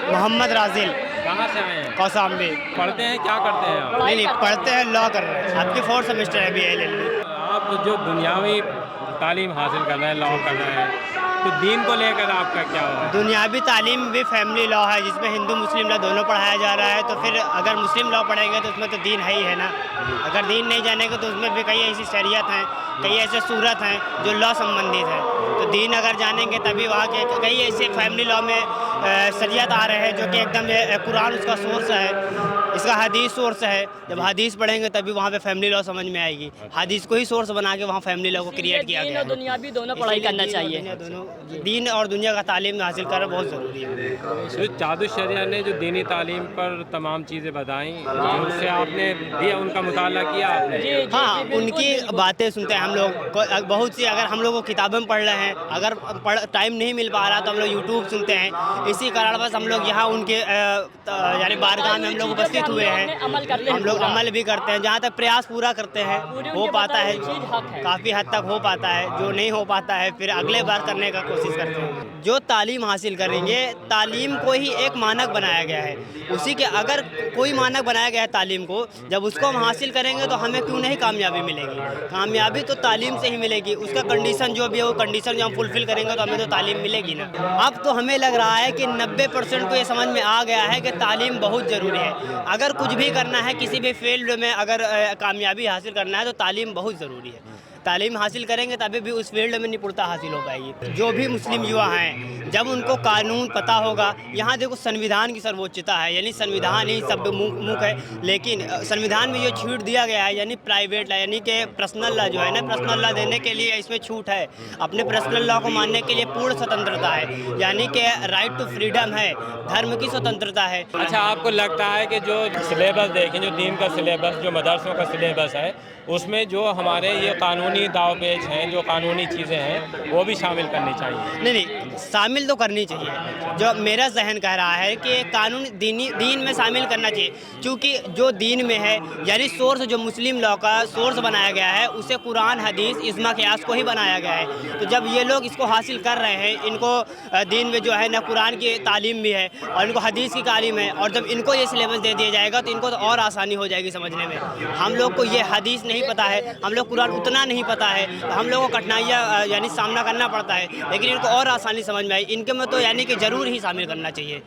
मोहम्मद राजिल कहाँ से आए हैं? कौसाम्बी। पढ़ते हैं, क्या करते हैं आप? नहीं पढ़ते हैं, लॉ कर रहे हैं। आपकी 4th सेमेस्टर है अभी LLB। आप जो दुनियावी तालीम हासिल कर रहे हैं, लॉ कर रहे हैं, तो दीन को लेकर आपका क्या है? दुनियावी तालीम भी फैमिली लॉ है, जिसमें हिंदू मुस्लिम लॉ दोनों पढ़ाया जा रहा है। तो फिर अगर मुस्लिम लॉ पढ़ेंगे तो उसमें तो दीन है ही है ना। अगर दीन नहीं जानेंगे तो उसमें भी कई ऐसी शरीयत हैं, कई ऐसे सूरत हैं जो लॉ संबंधित हैं। तो दीन अगर जानेंगे तभी वहाँ के कई ऐसे फैमिली लॉ में शरीयत आ रहे हैं जो कि एकदम कुरान उसका सोर्स है, इसका हदीस सोर्स है। जब हदीस पढ़ेंगे तभी वहाँ पे फैमिली लॉ समझ में आएगी। हदीस को ही सोर्स बना के वहाँ फैमिली लॉ को क्रिएट किया गया है। दुनियावी दोनों पढ़ाई करना चाहिए। दीन और दुनिया का तालीम हासिल करना बहुत ज़रूरी है। तो जादू शरिया ने जो दीनी तालीम पर तमाम चीज़ें बताई, उससे आपने भी उनका मुताला किया आपने? हाँ, उनकी बातें सुनते हैं हम लोग। बहुत सी अगर हम लोग को किताबें में पढ़ रहे हैं, अगर टाइम नहीं मिल पा रहा तो हम लोग यूट्यूब सुनते हैं। इसी कारण बस हम लोग यहाँ उनके यानी बारगाह में हम लोग उपस्थित हुए हैं। हम लोग अमल भी करते हैं, जहाँ तक प्रयास पूरा करते हैं हो पाता है, काफ़ी हद तक हो पाता है। जो नहीं हो पाता है फिर अगले बार करने का कोशिश करते हैं। जो तालीम हासिल करेंगे, तालीम को ही एक मानक बनाया गया है। उसी के अगर कोई मानक बनाया गया है तालीम को, जब उसको हम हासिल करेंगे तो हमें क्यों नहीं कामयाबी मिलेगी। कामयाबी तो तालीम से ही मिलेगी। उसका कंडीशन जो भी है वो कंडीशन जो हम फुलफिल करेंगे तो हमें तो तालीम मिलेगी ना। अब तो हमें लग रहा है कि 90% को ये समझ में आ गया है कि तालीम बहुत ज़रूरी है। अगर कुछ भी करना है, किसी भी फील्ड में अगर कामयाबी हासिल करना है तो तालीम बहुत ज़रूरी है। तालीम हासिल करेंगे तभी भी उस फील्ड में निपुणता हासिल हो पाएगी। जो भी मुस्लिम युवा हैं, जब उनको कानून पता होगा, यहाँ देखो संविधान की सर्वोच्चता है, यानी संविधान ही सब मुख है। लेकिन संविधान में ये छूट दिया गया है, यानी प्राइवेट लॉ, यानी कि पर्सनल लॉ जो है ना, पर्सनल लॉ देने के लिए इसमें छूट है। अपने पर्सनल लॉ को मानने के लिए पूर्ण स्वतंत्रता है, यानी कि राइट टू फ्रीडम है, धर्म की स्वतंत्रता है। अच्छा, आपको लगता है कि जो सिलेबस देखें, जो दीन का सिलेबस, जो मदरसों का सिलेबस है, उसमें जो हमारे ये कानूनी दाव पेच हैं, जो कानूनी चीज़ें हैं, वो भी शामिल करनी चाहिए? नहीं, शामिल तो करनी चाहिए। जो मेरा जहन कह रहा है कि कानून दीन में शामिल करना चाहिए, क्योंकि जो दीन में है, यानी सोर्स जो मुस्लिम लॉ का सोर्स बनाया गया है, उसे कुरान, हदीस, इज्मा, क़ियास को ही बनाया गया है। तो जब ये लोग इसको हासिल कर रहे हैं, इनको दीन में जो है ना कुरान की तालीम भी है और इनको हदीस की तालीम है, और जब इनको ये सिलेबस दे दिया जाएगा तो इनको तो और आसानी हो जाएगी समझने में। हम लोग को ये हदीस नहीं पता है, हम लोग कुरान उतना नहीं पता है, हम लोगों को कठिनाइयाँ यानी सामना करना पड़ता है, लेकिन इनको और आसानी समझ में आई। इनके में तो यानी कि ज़रूर ही शामिल करना चाहिए।